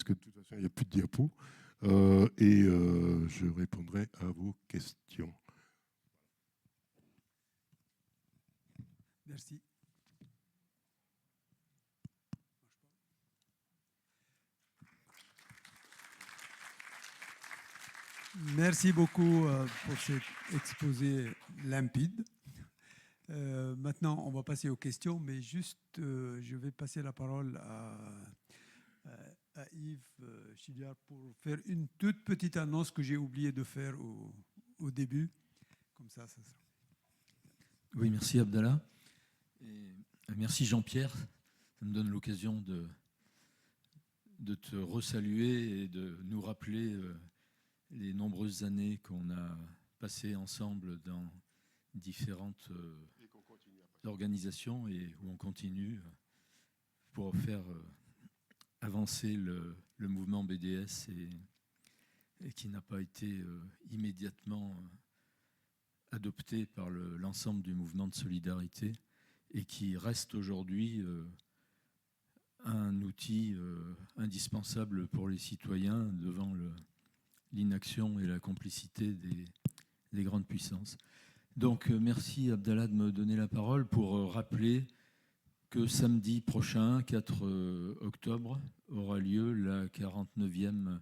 que de toute façon, il n'y a plus de diapos. Je répondrai à vos questions. Merci. Merci beaucoup pour cet exposé limpide. Maintenant, on va passer aux questions, mais juste, je vais passer la parole à Yves Chiliard pour faire une toute petite annonce que j'ai oublié de faire au début. Comme ça sera. Oui, merci Abdallah. Et merci Jean-Pierre. Ça me donne l'occasion de te resaluer et de nous rappeler les nombreuses années qu'on a passées ensemble dans différentes organisations et où on continue pour faire avancer le mouvement BDS et qui n'a pas été immédiatement adopté par l'ensemble du mouvement de solidarité et qui reste aujourd'hui un outil indispensable pour les citoyens devant l'inaction et la complicité des grandes puissances. Donc merci Abdallah de me donner la parole pour rappeler que samedi prochain, 4 octobre, aura lieu la 49e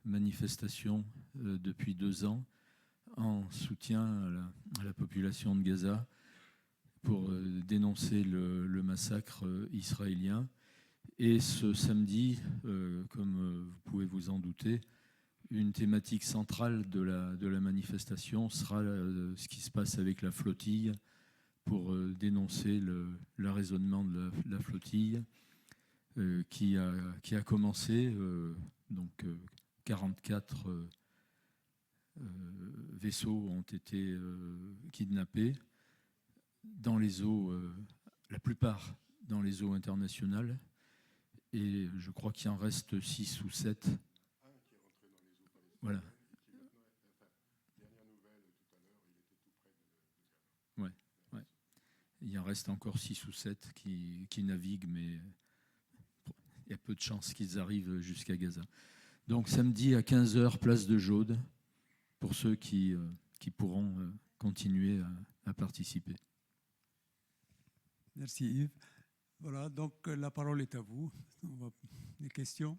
manifestation depuis 2 ans en soutien à la population de Gaza pour dénoncer le massacre israélien. Et ce samedi, comme vous pouvez vous en douter, une thématique centrale de la manifestation sera ce qui se passe avec la flottille pour dénoncer l'arraisonnement de la flottille qui a commencé, donc 44 vaisseaux ont été kidnappés dans les eaux, la plupart dans les eaux internationales, et je crois qu'il en reste 6 ou 7. Voilà. Ouais, ouais. Il en reste encore 6 ou 7 qui naviguent, mais il y a peu de chances qu'ils arrivent jusqu'à Gaza. Donc samedi à 15h, place de Jaude, pour ceux qui pourront continuer à participer. Merci Yves. Voilà, donc la parole est à vous. Les questions?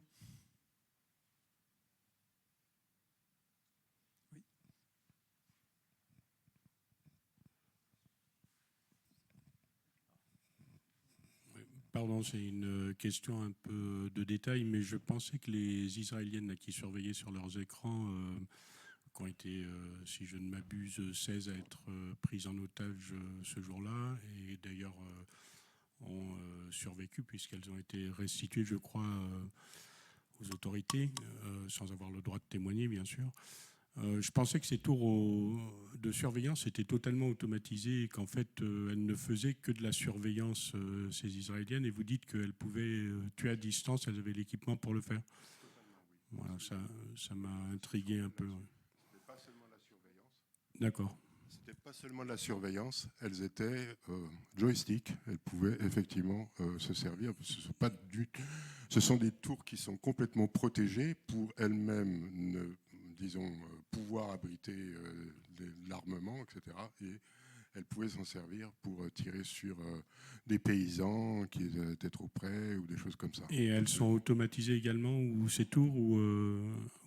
Oui. Pardon, c'est une question un peu de détail, mais je pensais que les Israéliennes qui surveillaient sur leurs écrans, qui ont été, si je ne m'abuse, 16 à être prises en otage ce jour-là, et d'ailleurs ont survécu puisqu'elles ont été restituées, je crois, aux autorités, sans avoir le droit de témoigner, bien sûr. Je pensais que ces tours de surveillance étaient totalement automatisés et qu'en fait, elles ne faisaient que de la surveillance, ces Israéliennes, et vous dites qu'elles pouvaient tuer à distance, elles avaient l'équipement pour le faire. Voilà, ça m'a intrigué un peu. C'était pas seulement la surveillance. D'accord. C'était pas seulement la surveillance, elles étaient joystick, elles pouvaient effectivement se servir. Ce sont des tours qui sont complètement protégées pour elles-mêmes, pouvoir abriter l'armement, etc. Et elles pouvaient s'en servir pour tirer sur des paysans qui étaient trop près ou des choses comme ça. Et elles sont automatisées également, ou ces tours,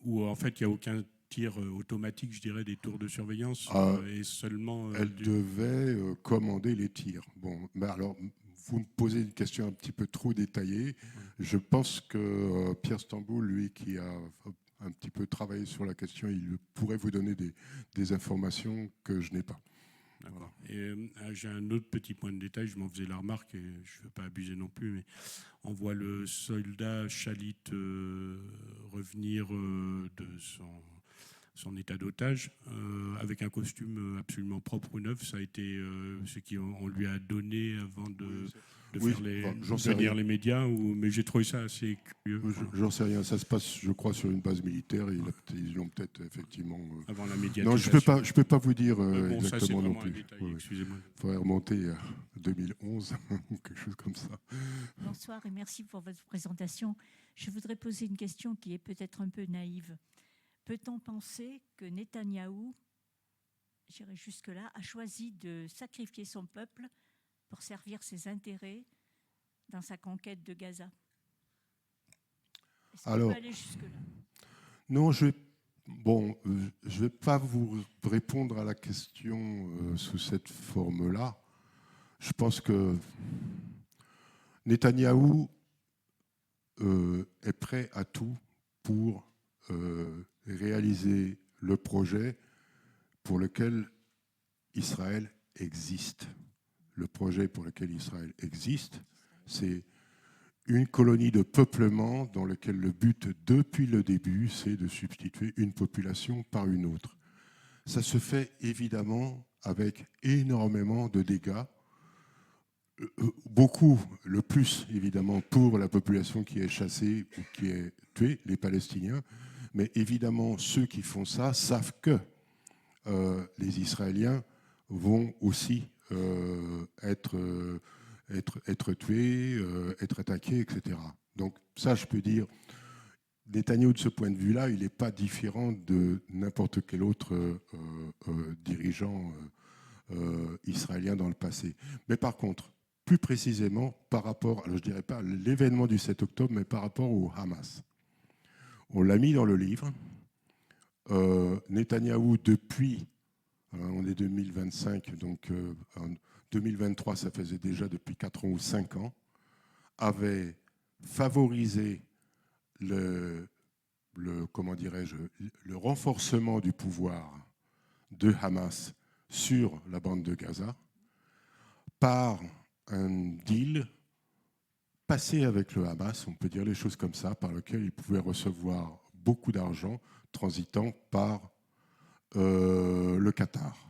ou en fait il n'y a aucun tir automatique, je dirais, des tours de surveillance, et seulement... elles devaient commander les tirs. Bon, ben alors, vous me posez une question un petit peu trop détaillée. Je pense que Pierre Stamboul, lui, qui a un petit peu travaillé sur la question, il pourrait vous donner des informations que je n'ai pas. Voilà. Et j'ai un autre petit point de détail, je m'en faisais la remarque et je ne veux pas abuser non plus, mais on voit le soldat Chalit revenir de son état d'otage avec un costume absolument propre ou neuf. Ça a été ce qu'on lui a donné avant de Oui, faire j'en sais de lire rien. les médias, mais j'ai trouvé ça assez curieux. J'en sais rien. Ça se passe, je crois, sur une base militaire. Et ils l'ont peut-être effectivement. Avant la Non, médiatisation. je peux pas vous dire Bon, ça, c'est exactement non vraiment un plus. détail, Oui, oui. excusez-moi. Il faudrait remonter à 2011 ou quelque chose comme ça. Bonsoir et merci pour votre présentation. Je voudrais poser une question qui est peut-être un peu naïve. Peut-on penser que Netanyahou, j'irai jusque-là, a choisi de sacrifier son peuple pour servir ses intérêts dans sa conquête de Gaza? Est-ce qu'on peut aller jusque-là? Non, je vais pas vous répondre à la question sous cette forme-là. Je pense que Netanyahou est prêt à tout pour réaliser le projet pour lequel Israël existe. Le projet pour lequel Israël existe, c'est une colonie de peuplement dans lequel le but, depuis le début, c'est de substituer une population par une autre. Ça se fait évidemment avec énormément de dégâts, beaucoup, le plus évidemment pour la population qui est chassée ou qui est tuée, les Palestiniens, mais évidemment ceux qui font ça savent que les Israéliens vont aussi être tués, être attaqués, etc. Donc ça, je peux dire, Netanyahou, de ce point de vue-là, il n'est pas différent de n'importe quel autre dirigeant israélien dans le passé. Mais par contre, plus précisément, par rapport, alors je ne dirais pas l'événement du 7 octobre, mais par rapport au Hamas. On l'a mis dans le livre. Netanyahou, depuis, on est 2025, donc en 2023, ça faisait déjà depuis 4 ans ou 5 ans, avait favorisé comment dirais-je, le renforcement du pouvoir de Hamas sur la bande de Gaza par un deal passé avec le Hamas, on peut dire les choses comme ça, par lequel il pouvait recevoir beaucoup d'argent transitant par le Qatar.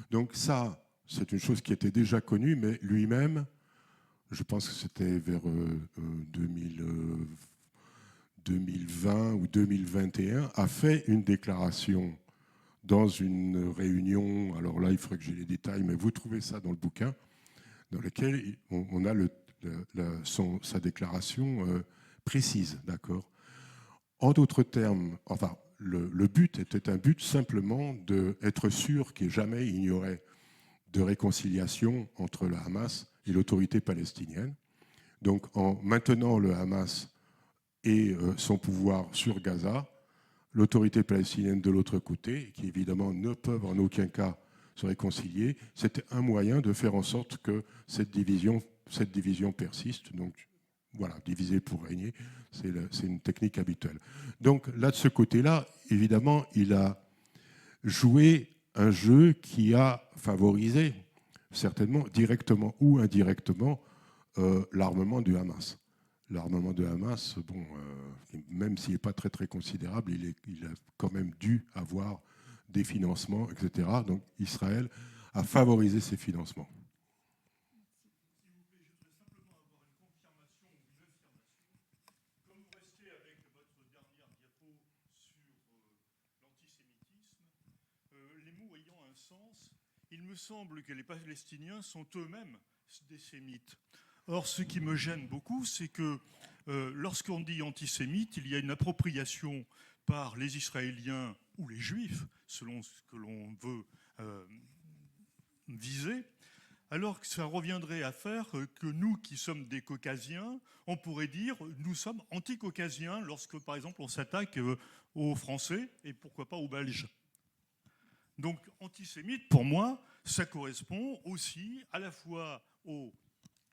Donc ça, c'est une chose qui était déjà connue, mais lui-même, je pense que c'était vers 2020 ou 2021, a fait une déclaration dans une réunion, alors là, il faudrait que j'ai les détails, mais vous trouvez ça dans le bouquin, dans lequel on a sa déclaration précise, d'accord. En d'autres termes, enfin, le but était un but simplement d'être sûr qu'il jamais il n'y aurait de réconciliation entre le Hamas et l'autorité palestinienne. Donc, en maintenant le Hamas et son pouvoir sur Gaza, l'autorité palestinienne de l'autre côté, qui évidemment ne peuvent en aucun cas se réconcilier, c'était un moyen de faire en sorte que cette division persiste. Donc voilà, diviser pour régner, c'est une technique habituelle. Donc là, de ce côté-là, évidemment, il a joué un jeu qui a favorisé, certainement, directement ou indirectement, l'armement du Hamas. L'armement de Hamas, bon, même s'il n'est pas très, très considérable, il a quand même dû avoir des financements, etc. Donc Israël a favorisé ces financements. Il me semble que les Palestiniens sont eux-mêmes des sémites. Or, ce qui me gêne beaucoup, c'est que lorsqu'on dit antisémite, il y a une appropriation par les Israéliens ou les Juifs, selon ce que l'on veut viser, alors que ça reviendrait à faire que nous, qui sommes des Caucasiens, on pourrait dire nous sommes anti-caucasiens lorsque, par exemple, on s'attaque aux Français et pourquoi pas aux Belges. Donc, antisémite, pour moi, ça correspond aussi à la fois aux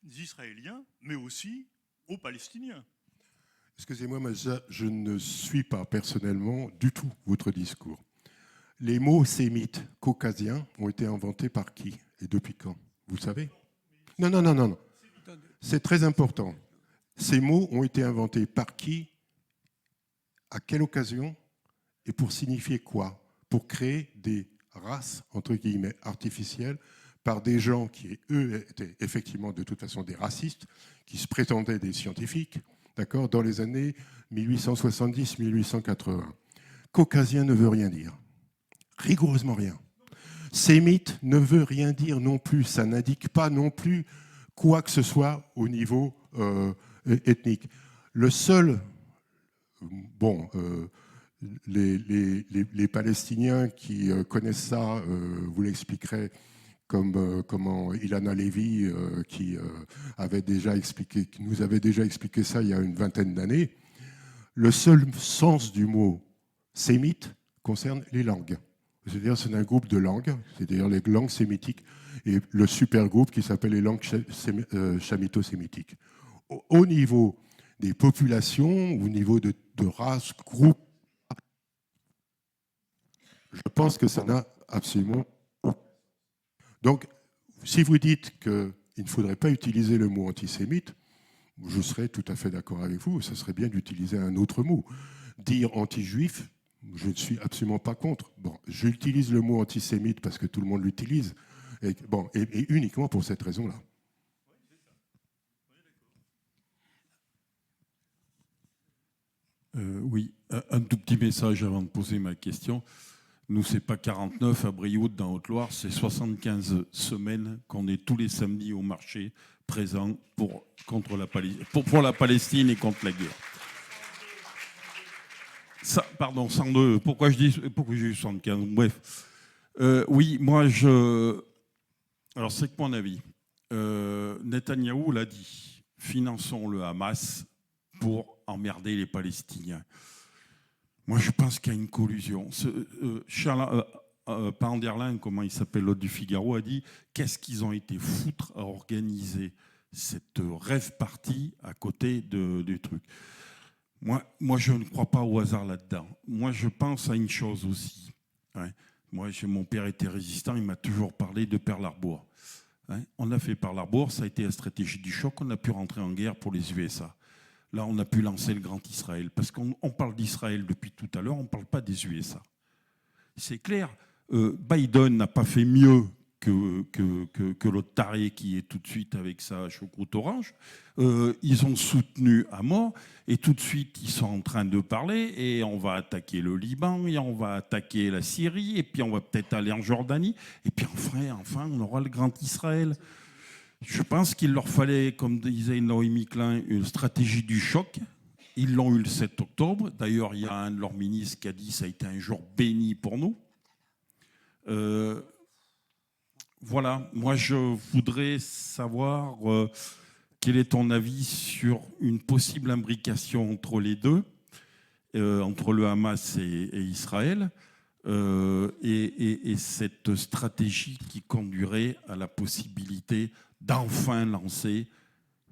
Israéliens, mais aussi aux Palestiniens. Excusez-moi, mais je ne suis pas personnellement du tout votre discours. Les mots sémites caucasiens ont été inventés par qui et depuis quand? Vous savez? Non. C'est très important. Ces mots ont été inventés par qui, à quelle occasion et pour signifier quoi? Pour créer des races, entre guillemets, artificielles par des gens qui, eux, étaient effectivement de toute façon des racistes, qui se prétendaient des scientifiques, d'accord, dans les années 1870-1880. Caucasien ne veut rien dire, rigoureusement rien. Sémite ne veut rien dire non plus, ça n'indique pas non plus quoi que ce soit au niveau ethnique. Le seul, bon, les Palestiniens qui connaissent ça vous l'expliqueraient, comme comment Ilana Levy, qui nous avait déjà expliqué ça il y a une vingtaine d'années. Le seul sens du mot sémite concerne les langues. C'est-à-dire c'est un groupe de langues, c'est-à-dire les langues sémitiques, et le supergroupe qui s'appelle les langues chamito-sémitiques. Au niveau des populations, au niveau de races, groupes, je pense que ça n'a absolument aucun. Donc, si vous dites qu'il ne faudrait pas utiliser le mot antisémite, je serais tout à fait d'accord avec vous, ça serait bien d'utiliser un autre mot. Dire anti-juif, je ne suis absolument pas contre. Bon, j'utilise le mot antisémite parce que tout le monde l'utilise, et uniquement pour cette raison-là. Oui, un tout petit message avant de poser ma question. Nous, c'est pas 49 à Brioude dans Haute-Loire, c'est 75 semaines qu'on est tous les samedis au marché présents pour la Palestine et contre la guerre. Ça, pardon, 102. Pourquoi j'ai eu 75? Bref. Oui, moi, alors, c'est que mon avis. Netanyahou l'a dit. Finançons le Hamas pour emmerder les Palestiniens. Moi, je pense qu'il y a une collusion. Panderlin, comment il s'appelle, l'autre du Figaro, a dit qu'est-ce qu'ils ont été foutre à organiser cette rêve party à côté du truc. Moi, je ne crois pas au hasard là-dedans. Moi, je pense à une chose aussi. Hein. Moi, mon père était résistant, il m'a toujours parlé de Pearl Harbor. Hein. On a fait Pearl Harbor, ça a été la stratégie du choc, on a pu rentrer en guerre pour les USA. Là, on a pu lancer le Grand Israël. Parce qu'on parle d'Israël depuis tout à l'heure, on ne parle pas des USA. C'est clair, Biden n'a pas fait mieux que l'autre taré qui est tout de suite avec sa choucroute orange. Ils ont soutenu à mort et tout de suite, ils sont en train de parler et on va attaquer le Liban et on va attaquer la Syrie et puis on va peut-être aller en Jordanie et puis enfin, on aura le Grand Israël. Je pense qu'il leur fallait, comme disait Noémie Klein, une stratégie du choc. Ils l'ont eu le 7 octobre. D'ailleurs, il y a un de leurs ministres qui a dit que ça a été un jour béni pour nous. Voilà, moi je voudrais savoir quel est ton avis sur une possible imbrication entre les deux, entre le Hamas et Israël, et cette stratégie qui conduirait à la possibilité d'enfin lancer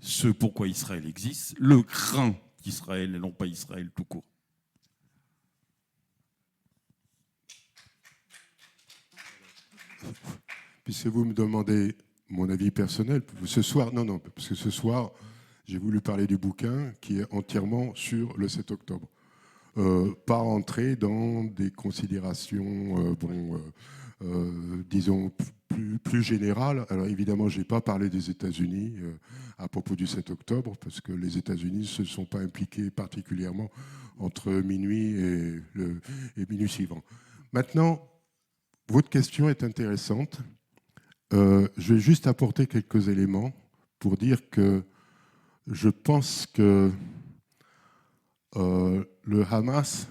ce pourquoi Israël existe, le grand Israël et non pas Israël tout court. Puisque vous me demandez mon avis personnel, ce soir, non, parce que ce soir, j'ai voulu parler du bouquin qui est entièrement sur le 7 octobre. Pas entrer dans des considérations, disons, plus générales. Alors évidemment, je n'ai pas parlé des États-Unis à propos du 7 octobre, parce que les États-Unis ne se sont pas impliqués particulièrement entre minuit et minuit suivant. Maintenant, votre question est intéressante. Je vais juste apporter quelques éléments pour dire que je pense que le Hamas,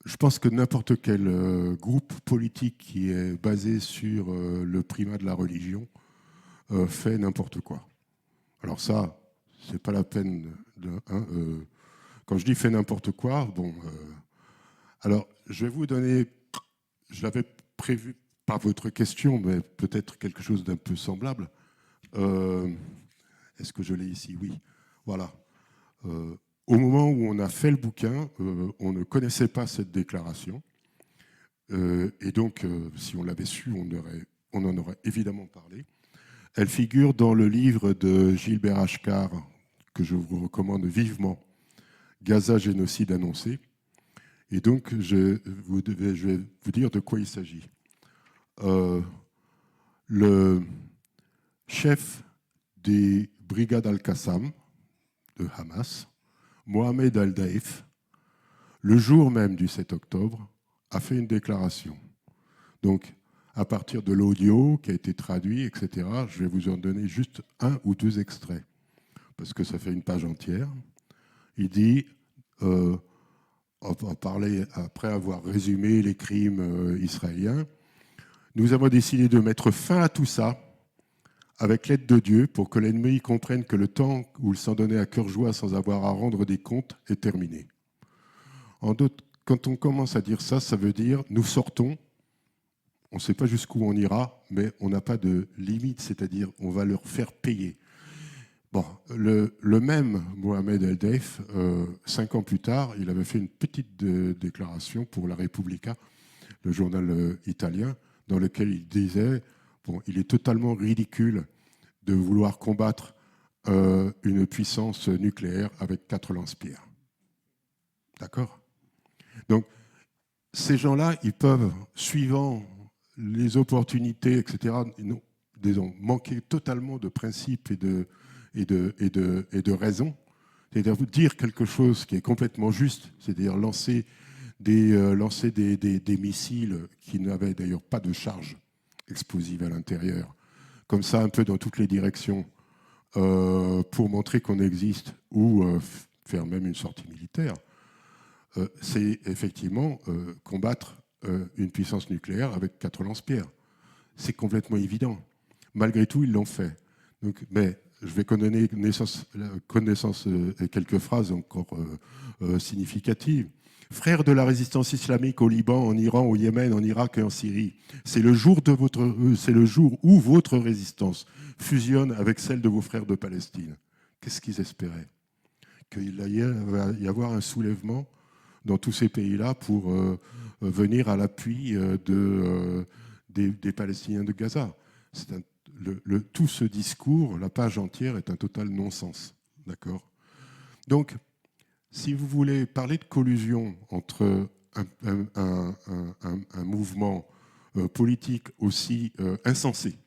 je pense que n'importe quel groupe politique qui est basé sur le primat de la religion fait n'importe quoi. Alors ça, c'est pas la peine de... quand je dis fait n'importe quoi, bon... alors, je vais vous donner... Je l'avais prévu par votre question, mais peut-être quelque chose d'un peu semblable. Est-ce que je l'ai ici? Oui. Voilà. Au moment où on a fait le bouquin, on ne connaissait pas cette déclaration. Et donc, si on l'avait su, on en aurait évidemment parlé. Elle figure dans le livre de Gilbert Achcar, que je vous recommande vivement, Gaza, génocide annoncé. Et donc, je vais vous dire de quoi il s'agit. le chef des brigades Al-Qassam de Hamas, Mohamed Al-Daif, le jour même du 7 octobre, a fait une déclaration. Donc, à partir de l'audio qui a été traduit, etc., je vais vous en donner juste 1 ou 2 extraits, parce que ça fait une page entière. Il dit, on va parler après avoir résumé les crimes israéliens, nous avons décidé de mettre fin à tout ça avec l'aide de Dieu pour que l'ennemi comprenne que le temps où il s'en donnait à cœur joie sans avoir à rendre des comptes est terminé. En d'autres, quand on commence à dire ça, ça veut dire nous sortons, on ne sait pas jusqu'où on ira, mais on n'a pas de limite, c'est-à-dire on va leur faire payer. Bon, le même Mohamed El-Daif, 5 ans plus tard, il avait fait une petite déclaration pour La Repubblica, le journal italien, dans lequel il disait bon, il est totalement ridicule de vouloir combattre une puissance nucléaire avec 4 lance-pierres. D'accord ? Donc, ces gens-là, ils peuvent, suivant les opportunités, etc., ils ont manqué totalement de principes et de raison. C'est-à-dire dire quelque chose qui est complètement juste, c'est-à-dire lancer des missiles qui n'avaient d'ailleurs pas de charge explosive à l'intérieur, comme ça un peu dans toutes les directions, pour montrer qu'on existe, ou faire même une sortie militaire, c'est effectivement combattre une puissance nucléaire avec 4 lance-pierres. C'est complètement évident. Malgré tout, ils l'ont fait. Donc, mais je vais donner connaissance quelques phrases encore significatives. Frères de la résistance islamique au Liban, en Iran, au Yémen, en Irak et en Syrie, c'est le jour où votre résistance fusionne avec celle de vos frères de Palestine. Qu'est-ce qu'ils espéraient ? Qu'il va y avoir un soulèvement dans tous ces pays-là pour venir à l'appui des Palestiniens de Gaza. Tout ce discours, la page entière, est un total non-sens. D'accord ? Donc, si vous voulez parler de collusion entre un mouvement politique aussi insensé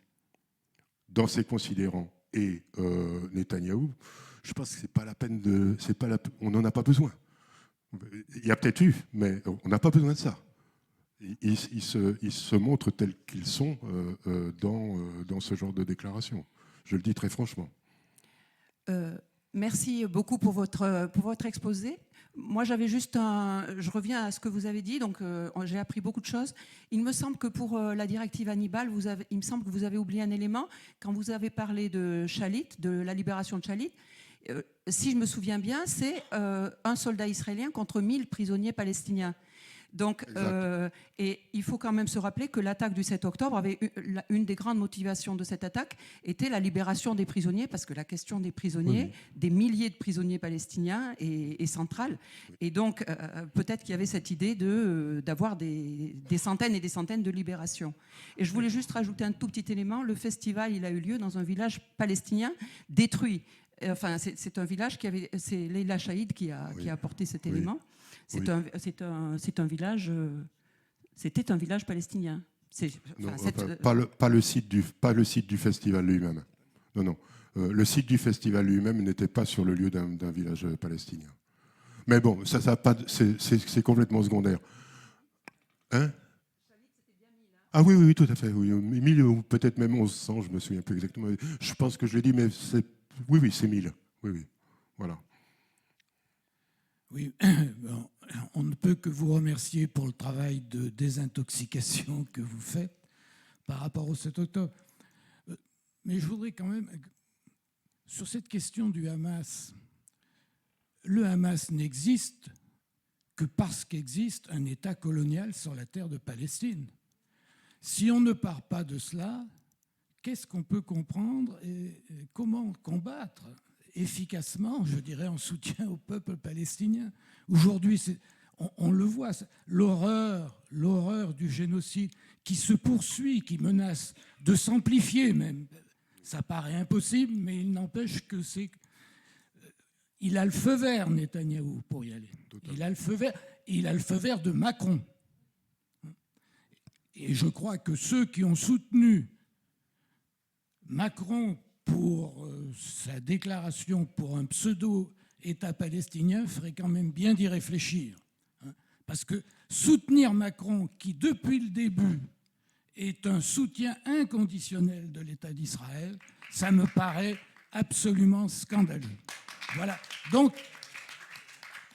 dans ses considérants et Netanyahou, je pense que c'est pas la peine on n'en a pas besoin. Il y a peut-être eu, mais on n'a pas besoin de ça. Ils se montrent tels qu'ils sont dans ce genre de déclaration. Je le dis très franchement. Merci beaucoup pour votre exposé. Moi, j'avais juste je reviens à ce que vous avez dit, donc j'ai appris beaucoup de choses. Il me semble que pour la directive Hannibal, il me semble que vous avez oublié un élément. Quand vous avez parlé de Shalit, de la libération de Shalit, si je me souviens bien, c'est un soldat israélien contre 1000 prisonniers palestiniens. Donc, et il faut quand même se rappeler que l'attaque du 7 octobre avait une des grandes motivations de cette attaque était la libération des prisonniers, parce que la question des prisonniers, des milliers de prisonniers palestiniens est centrale. Et donc, peut-être qu'il y avait cette idée d'avoir des centaines et des centaines de libérations. Et je voulais juste rajouter un tout petit élément. Le festival, il a eu lieu dans un village palestinien détruit. Enfin, c'est un village c'est Leila Chaïd qui a apporté cet élément. C'était un village palestinien. Pas le site du festival lui-même. Non. Le site du festival lui-même n'était pas sur le lieu d'un village palestinien. Mais bon, c'est complètement secondaire. Hein ? Ah oui, tout à fait. Oui. 1000 ou peut-être même 1100, je ne me souviens plus exactement. Je pense que je l'ai dit, mais oui, c'est 1000. Oui, voilà. Oui, bon, on ne peut que vous remercier pour le travail de désintoxication que vous faites par rapport au 7 octobre. Mais je voudrais quand même, sur cette question du Hamas, le Hamas n'existe que parce qu'existe un État colonial sur la terre de Palestine. Si on ne part pas de cela, qu'est-ce qu'on peut comprendre et comment combattre efficacement, je dirais, en soutien au peuple palestinien? Aujourd'hui, on le voit, l'horreur du génocide qui se poursuit, qui menace de s'amplifier même. Ça paraît impossible, mais il n'empêche que il a le feu vert, Netanyahou, pour y aller. Il a le feu vert de Macron. Et je crois que ceux qui ont soutenu Macron, pour sa déclaration pour un pseudo-État palestinien, ferait quand même bien d'y réfléchir. Hein, parce que soutenir Macron, qui depuis le début est un soutien inconditionnel de l'État d'Israël, ça me paraît absolument scandaleux. Voilà. Donc,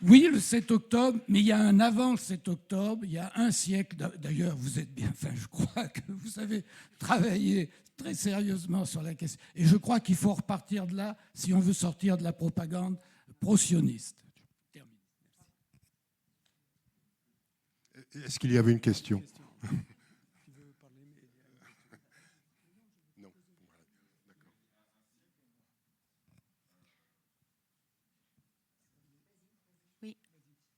oui, le 7 octobre, mais il y a un avant le 7 octobre, il y a un siècle. D'ailleurs, vous êtes bien, enfin, je crois que vous avez travaillé très sérieusement sur la question. Et je crois qu'il faut repartir de là si on veut sortir de la propagande pro-sioniste. Est-ce qu'il y avait une question? Non. Oui,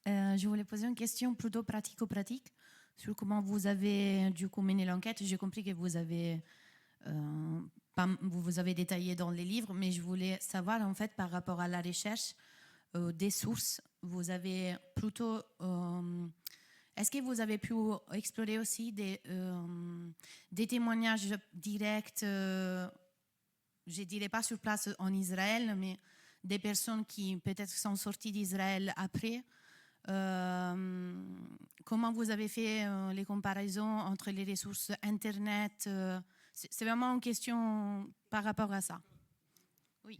je voulais poser une question plutôt pratico-pratique sur comment vous avez du coup mené l'enquête. J'ai compris que vous avez détaillé dans les livres, mais je voulais savoir en fait par rapport à la recherche des sources. Vous avez plutôt est-ce que vous avez pu explorer aussi des témoignages directs, je ne dirais pas sur place en Israël, mais des personnes qui peut-être sont sorties d'Israël après? Comment vous avez fait les comparaisons entre les ressources Internet? C'est vraiment une question par rapport à ça. Oui.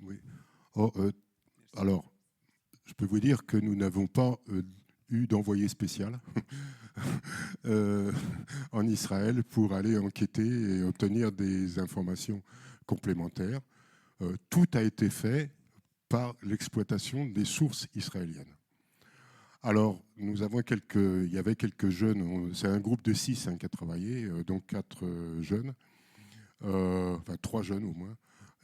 Oh, alors, je peux vous dire que nous n'avons pas eu d'envoyé spécial en Israël pour aller enquêter et obtenir des informations complémentaires. Tout a été fait par l'exploitation des sources israéliennes. Alors, il y avait quelques jeunes, c'est un groupe de 6 qui a travaillé, donc 4 jeunes, enfin 3 jeunes au moins,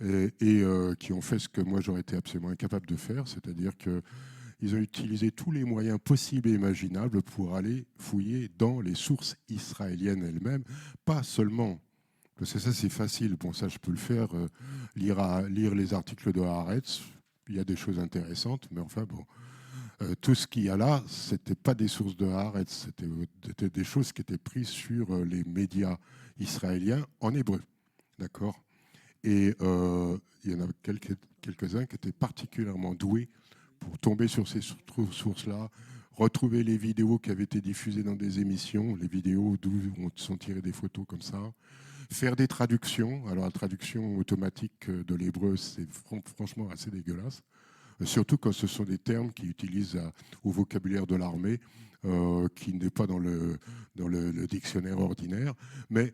et qui ont fait ce que moi j'aurais été absolument incapable de faire, c'est-à-dire qu'ils ont utilisé tous les moyens possibles et imaginables pour aller fouiller dans les sources israéliennes elles-mêmes, pas seulement, parce que ça c'est facile, bon ça je peux le faire, lire les articles de Haaretz, il y a des choses intéressantes, mais enfin bon, tout ce qu'il y a là, ce n'était pas des sources de Haaretz, c'était des choses qui étaient prises sur les médias israéliens en hébreu, d'accord? Et il y en a quelques-uns qui étaient particulièrement doués pour tomber sur ces sources-là, retrouver les vidéos qui avaient été diffusées dans des émissions, les vidéos d'où sont tirées des photos comme ça, faire des traductions. Alors la traduction automatique de l'hébreu, c'est franchement assez dégueulasse, surtout quand ce sont des termes qui utilisent au vocabulaire de l'armée, qui n'est pas dans le dictionnaire ordinaire, mais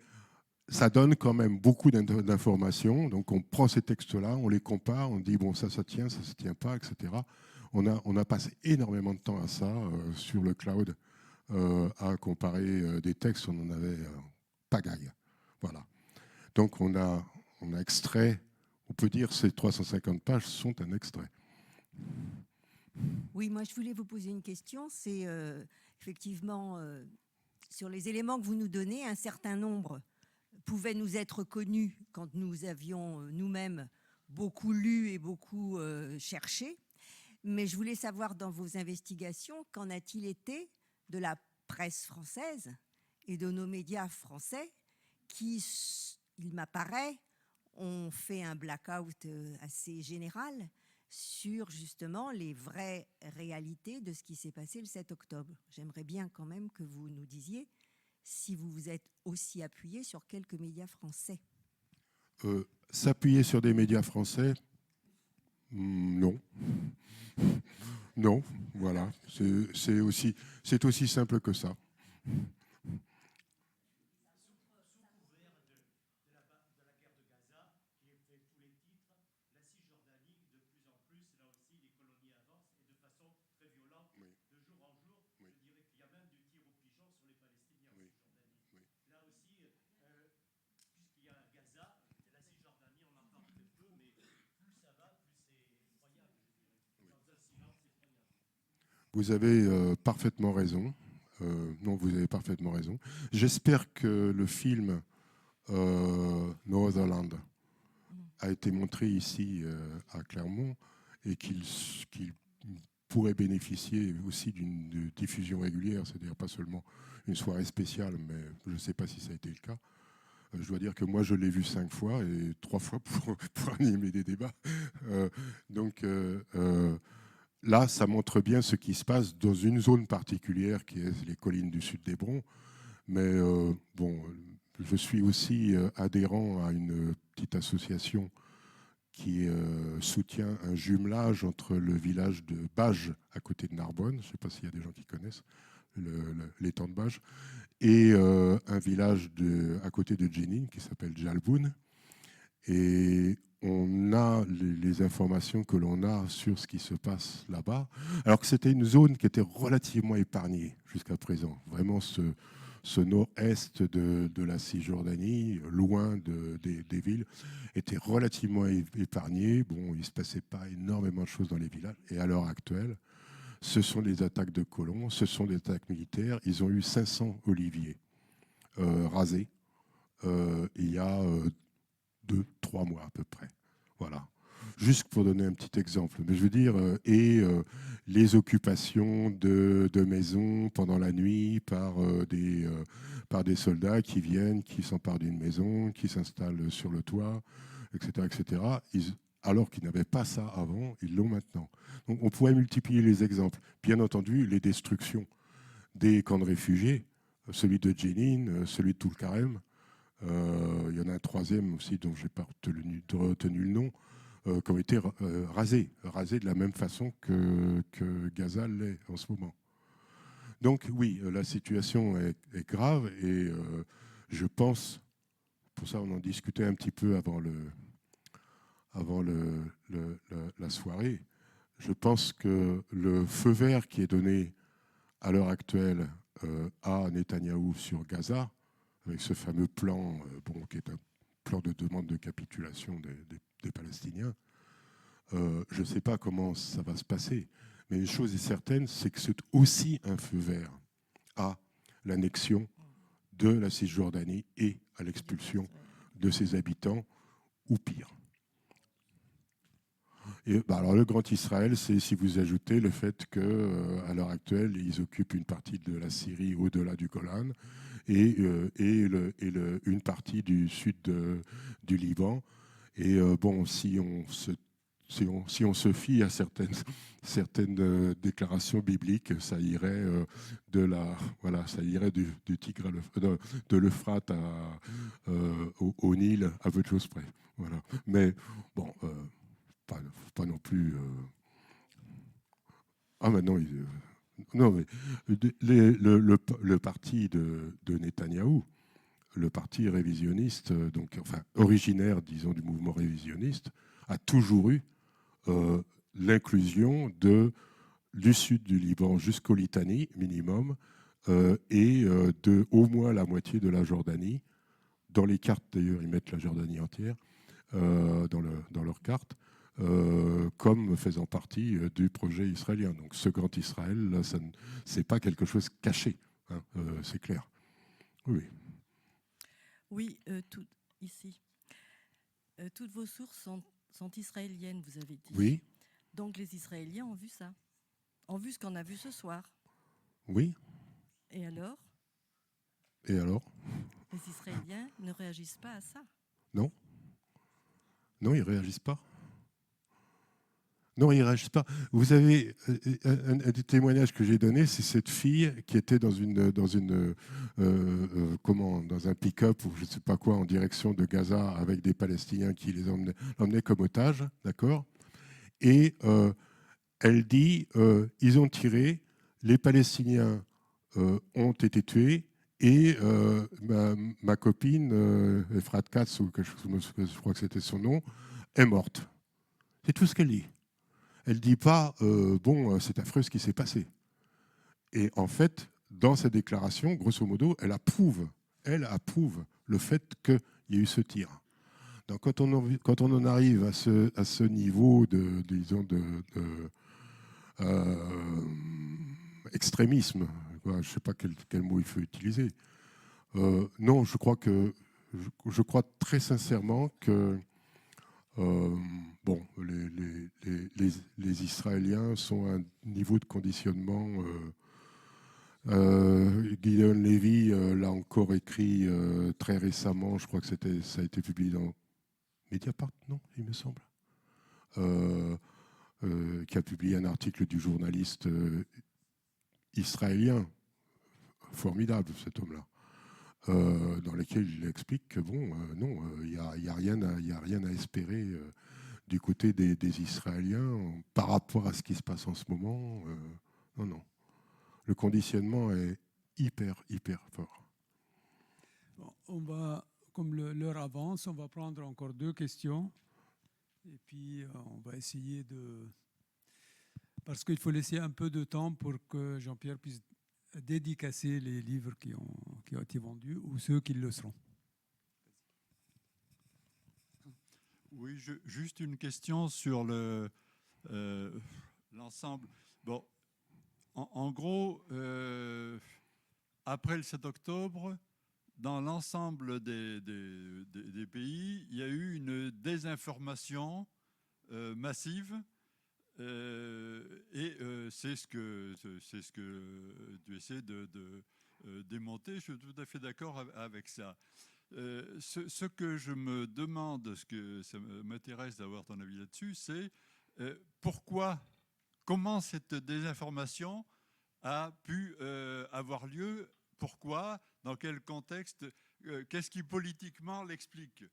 ça donne quand même beaucoup d'informations. Donc on prend ces textes-là, on les compare, on dit bon ça tient, ça se tient pas, etc. On a passé énormément de temps à ça sur le cloud, à comparer des textes, on en avait pagaille. Voilà. Donc on a extrait, on peut dire ces 350 pages sont un extrait. Oui, moi je voulais vous poser une question. C'est effectivement sur les éléments que vous nous donnez, un certain nombre pouvaient nous être connus quand nous avions nous-mêmes beaucoup lu et beaucoup cherché. Mais je voulais savoir dans vos investigations, qu'en a-t-il été de la presse française et de nos médias français qui, il m'apparaît, ont fait un blackout assez général sur justement les vraies réalités de ce qui s'est passé le 7 octobre. J'aimerais bien quand même que vous nous disiez si vous vous êtes aussi appuyé sur quelques médias français. S'appuyer sur des médias français, non. Non, voilà. C'est aussi simple que ça. Vous avez parfaitement raison. Non, vous avez parfaitement raison. J'espère que le film Northern a été montré ici à Clermont et qu'il pourrait bénéficier aussi d'une diffusion régulière, c'est-à-dire pas seulement une soirée spéciale, mais je ne sais pas si ça a été le cas. Je dois dire que moi, je l'ai vu 5 fois et 3 fois pour animer des débats. Donc là, ça montre bien ce qui se passe dans une zone particulière qui est les collines du sud d'Hébron. Mais bon, je suis aussi adhérent à une petite association qui soutient un jumelage entre le village de Bages, à côté de Narbonne, je ne sais pas s'il y a des gens qui connaissent l'étang de Bages, et un village à côté de Jenin qui s'appelle Jalboun. Et on a les informations que l'on a sur ce qui se passe là-bas, alors que c'était une zone qui était relativement épargnée jusqu'à présent. Vraiment, ce nord-est de la Cisjordanie, loin des villes, était relativement épargné. Bon, il ne se passait pas énormément de choses dans les villages. Et à l'heure actuelle, ce sont des attaques de colons, ce sont des attaques militaires. Ils ont eu 500 oliviers rasés il y a 2-3 mois à peu près. Voilà. Juste pour donner un petit exemple. Mais je veux dire, les occupations de maisons pendant la nuit par des soldats qui viennent, qui s'emparent d'une maison, qui s'installent sur le toit, etc. etc. Alors qu'ils n'avaient pas ça avant, ils l'ont maintenant. Donc on pourrait multiplier les exemples. Bien entendu, les destructions des camps de réfugiés, celui de Jenin, celui de Toul-Karem, il y en a un troisième aussi dont je n'ai pas retenu le nom, qui ont été rasés de la même façon que Gaza l'est en ce moment. Donc oui, la situation est grave et je pense, pour ça on en discutait un petit peu avant la soirée, je pense que le feu vert qui est donné à l'heure actuelle à Netanyahou sur Gaza, avec ce fameux plan, qui est un plan de demande de capitulation des Palestiniens, je ne sais pas comment ça va se passer. Mais une chose est certaine, c'est que c'est aussi un feu vert à l'annexion de la Cisjordanie et à l'expulsion de ses habitants, ou pire. Et, alors le Grand Israël, c'est si vous ajoutez le fait qu'à l'heure actuelle, ils occupent une partie de la Syrie au-delà du Golan et une partie du sud du Liban. Et bon, si on se fie à certaines déclarations bibliques, ça irait du Tigre de l'Euphrate au Nil à peu de choses près. Voilà. Mais bon. Pas non plus. Ah, maintenant, non, mais le parti de Netanyahou, le parti révisionniste, donc, enfin, originaire, disons, du mouvement révisionniste, a toujours eu l'inclusion du sud du Liban jusqu'au Litanie, minimum, et de au moins la moitié de la Jordanie. Dans les cartes, d'ailleurs, ils mettent la Jordanie entière dans leurs cartes. Comme faisant partie du projet israélien. Donc ce grand Israël, là, ce n'est pas quelque chose caché, hein, c'est clair. Oui. Oui, ici. Toutes vos sources sont israéliennes, vous avez dit. Oui. Donc les Israéliens ont vu ça, ont vu ce qu'on a vu ce soir. Oui. Et alors ? Et alors ? Les Israéliens ne réagissent pas à ça. Non. Non, ils ne réagissent pas. Non, ils ne réagissent pas. Vous avez un des témoignages que j'ai donné, c'est cette fille qui était dans un pick-up ou je ne sais pas quoi en direction de Gaza avec des Palestiniens qui les emmenaient comme otages, d'accord ? Et elle dit ils ont tiré, les Palestiniens ont été tués et ma copine Efrat Katz, ou quelque chose, je crois que c'était son nom, est morte. C'est tout ce qu'elle dit. Elle ne dit pas c'est affreux ce qui s'est passé. Et en fait, dans sa déclaration, grosso modo, elle approuve le fait qu'il y ait eu ce tir. Donc quand on en arrive à ce niveau de extrémisme, je ne sais pas quel mot il faut utiliser. Non, je crois très sincèrement que les Israéliens sont à un niveau de conditionnement. Gideon Levy l'a encore écrit très récemment, je crois que ça a été publié dans Mediapart, non, il me semble, qui a publié un article du journaliste israélien, formidable cet homme-là, dans lequel il explique que bon, non, il n'y a rien à espérer du côté des Israéliens par rapport à ce qui se passe en ce moment. Non, non. Le conditionnement est hyper fort. Bon, on va, comme l'heure avance, on va prendre encore 2 questions. Et puis, on va essayer de... Parce qu'il faut laisser un peu de temps pour que Jean-Pierre puisse dédicacer les livres qui ont été vendus ou ceux qui le seront. Oui, juste une question sur l'ensemble. Bon, en gros, après le 7 octobre, dans l'ensemble des pays, il y a eu une désinformation massive. Et c'est ce que tu essaies de démonter. Je suis tout à fait d'accord avec ça. Ce que je me demande, ce que ça m'intéresse d'avoir ton avis là-dessus, c'est comment cette désinformation a pu avoir lieu, pourquoi, dans quel contexte, qu'est-ce qui politiquement l'explique?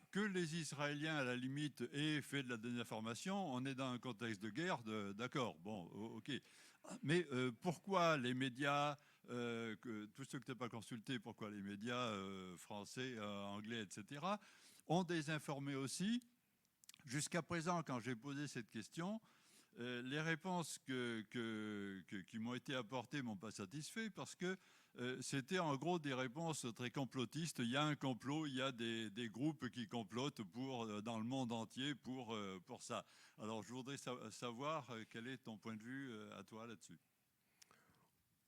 Que les Israéliens, à la limite, aient fait de la désinformation, on est dans un contexte de guerre, d'accord, bon, ok. Mais pourquoi les médias, tous ceux que tu n'as pas consultés, pourquoi les médias français, anglais, etc., ont désinformé aussi? Jusqu'à présent, quand j'ai posé cette question, les réponses qui m'ont été apportées ne m'ont pas satisfait parce que c'était en gros des réponses très complotistes. Il y a un complot, il y a des groupes qui complotent dans le monde entier pour ça. Alors je voudrais savoir quel est ton point de vue à toi là-dessus.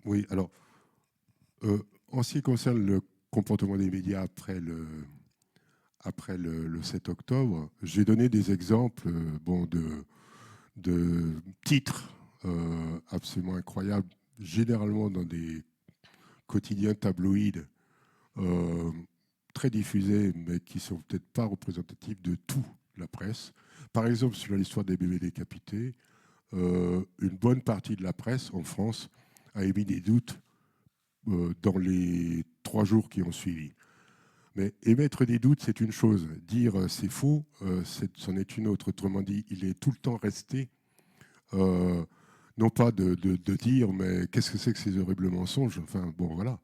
Oui, alors, en ce qui concerne le comportement des médias après le 7 octobre, j'ai donné des exemples de titres absolument incroyables, généralement dans des quotidiens tabloïds très diffusés, mais qui ne sont peut-être pas représentatifs de toute la presse. Par exemple, sur l'histoire des bébés décapités, une bonne partie de la presse en France a émis des doutes dans les 3 jours qui ont suivi. Mais émettre des doutes, c'est une chose. Dire c'est faux, c'en est une autre. Autrement dit, il est tout le temps resté, non pas de dire, mais qu'est-ce que c'est que ces horribles mensonges? Enfin, bon, voilà.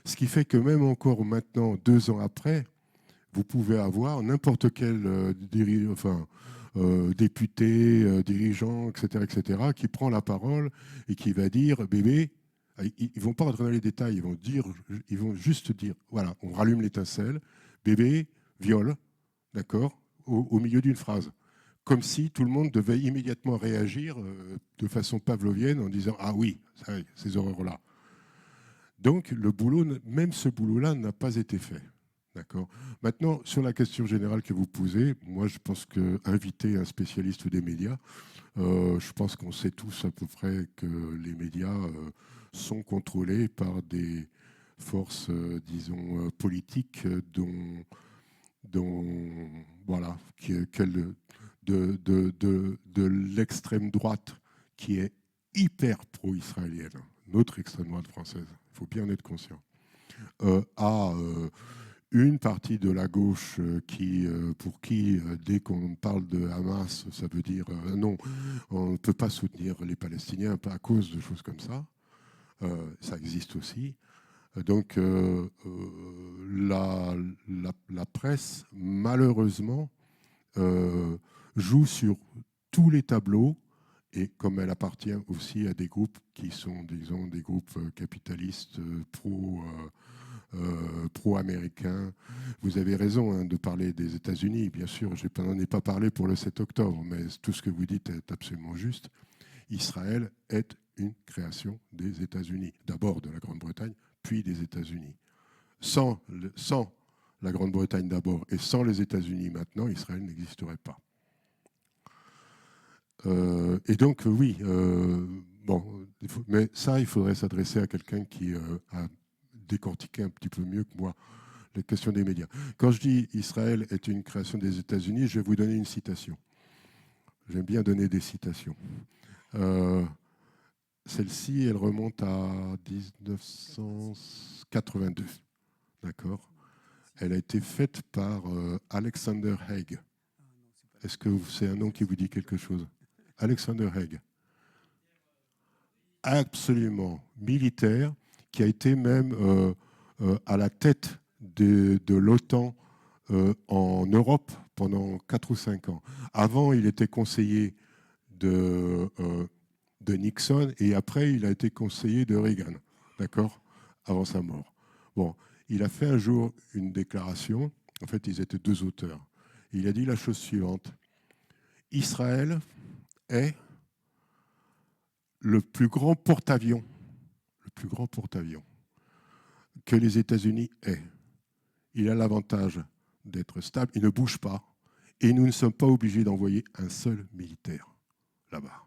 Ce qui fait que même encore maintenant, 2 ans après, vous pouvez avoir n'importe quel député, dirigeant, etc., qui prend la parole et qui va dire, bébé, ils ne vont pas rentrer dans les détails, ils vont juste dire, voilà, on rallume l'étincelle, bébé, viol, d'accord, au milieu d'une phrase. Comme si tout le monde devait immédiatement réagir de façon pavlovienne en disant, ah oui, ces horreurs-là. Donc, même ce boulot-là n'a pas été fait. D'accord. Maintenant, sur la question générale que vous posez, moi, je pense qu'inviter un spécialiste des médias, je pense qu'on sait tous à peu près que les médias sont contrôlés par des forces, disons, politiques voilà, de l'extrême droite qui est hyper pro-israélienne, notre extrême droite française, il faut bien être conscient, à une partie de la gauche pour qui, dès qu'on parle de Hamas, ça veut dire non, on ne peut pas soutenir les Palestiniens à cause de choses comme ça. Ça existe aussi. Donc la presse, malheureusement, joue sur tous les tableaux, et comme elle appartient aussi à des groupes qui sont, disons, des groupes capitalistes pro-américains. Vous avez raison de parler des États-Unis, bien sûr, je n'en ai pas parlé pour le 7 octobre, mais tout ce que vous dites est absolument juste. Israël est une création des États-Unis, d'abord de la Grande-Bretagne, puis des États-Unis. Sans la Grande-Bretagne d'abord et sans les États-Unis maintenant, Israël n'existerait pas. Et donc, oui, mais ça, il faudrait s'adresser à quelqu'un qui a décortiquer un petit peu mieux que moi les questions des médias. Quand je dis Israël est une création des États-Unis, je vais vous donner une citation. J'aime bien donner des citations. Celle-ci, elle remonte à 1982. D'accord ? Elle a été faite par Alexander Haig. Est-ce que c'est un nom qui vous dit quelque chose ? Alexander Haig. Absolument militaire, qui a été même à la tête de l'OTAN en Europe pendant 4 ou 5 ans. Avant, il était conseiller de Nixon et après, il a été conseiller de Reagan, d'accord, avant sa mort. Bon, il a fait un jour une déclaration. En fait, ils étaient 2 auteurs. Il a dit la chose suivante. Israël est le plus grand porte-avions que les États-Unis aient. Il a l'avantage d'être stable, il ne bouge pas, et nous ne sommes pas obligés d'envoyer un seul militaire là-bas.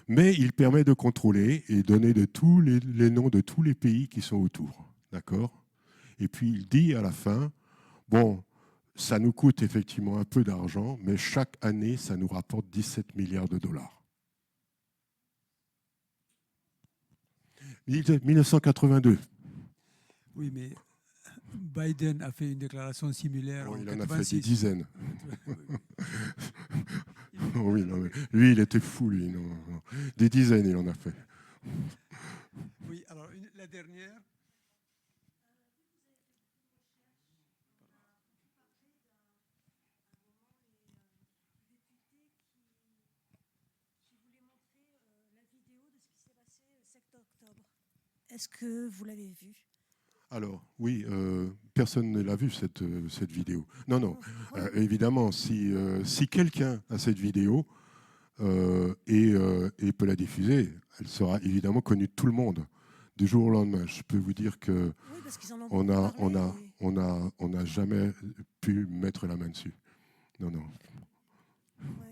Mais il permet de contrôler et donner de tous les noms de tous les pays qui sont autour. D'accord ? Et puis il dit à la fin, bon, ça nous coûte effectivement un peu d'argent, mais chaque année, ça nous rapporte 17 milliards de dollars. 1982. Oui, mais Biden a fait une déclaration similaire en Il en a 86. fait des dizaines. Oui, non, mais lui, il était fou, lui. Non. Des dizaines, il en a fait. Oui, alors la dernière. Est-ce que vous l'avez vu ? Alors, oui, personne ne l'a vu, cette vidéo. Non, évidemment, si quelqu'un a cette vidéo et peut la diffuser, elle sera évidemment connue de tout le monde, du jour au lendemain. Je peux vous dire que on n'a jamais pu mettre la main dessus. Non.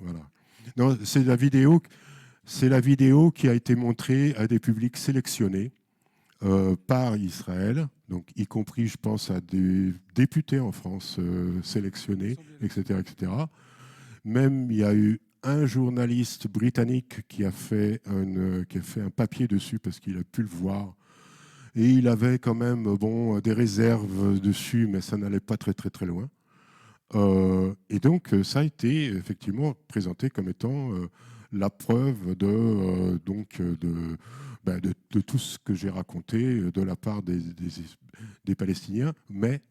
Voilà. Non, c'est la vidéo qui a été montrée à des publics sélectionnés par Israël, donc y compris, je pense, à des députés en France sélectionnés, etc., etc. Même, il y a eu un journaliste britannique qui a fait un papier dessus parce qu'il a pu le voir. Et il avait quand même des réserves dessus, mais ça n'allait pas très, très, très loin. Et donc, ça a été effectivement présenté comme étant la preuve de tout ce que j'ai raconté de la part des Palestiniens, mais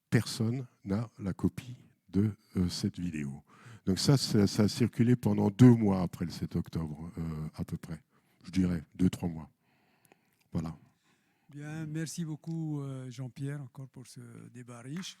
personne n'a la copie de cette vidéo. Donc ça a circulé pendant 2 mois après le 7 octobre, à peu près. Je dirais 2-3 mois. Voilà. Bien, merci beaucoup Jean-Pierre encore pour ce débat riche.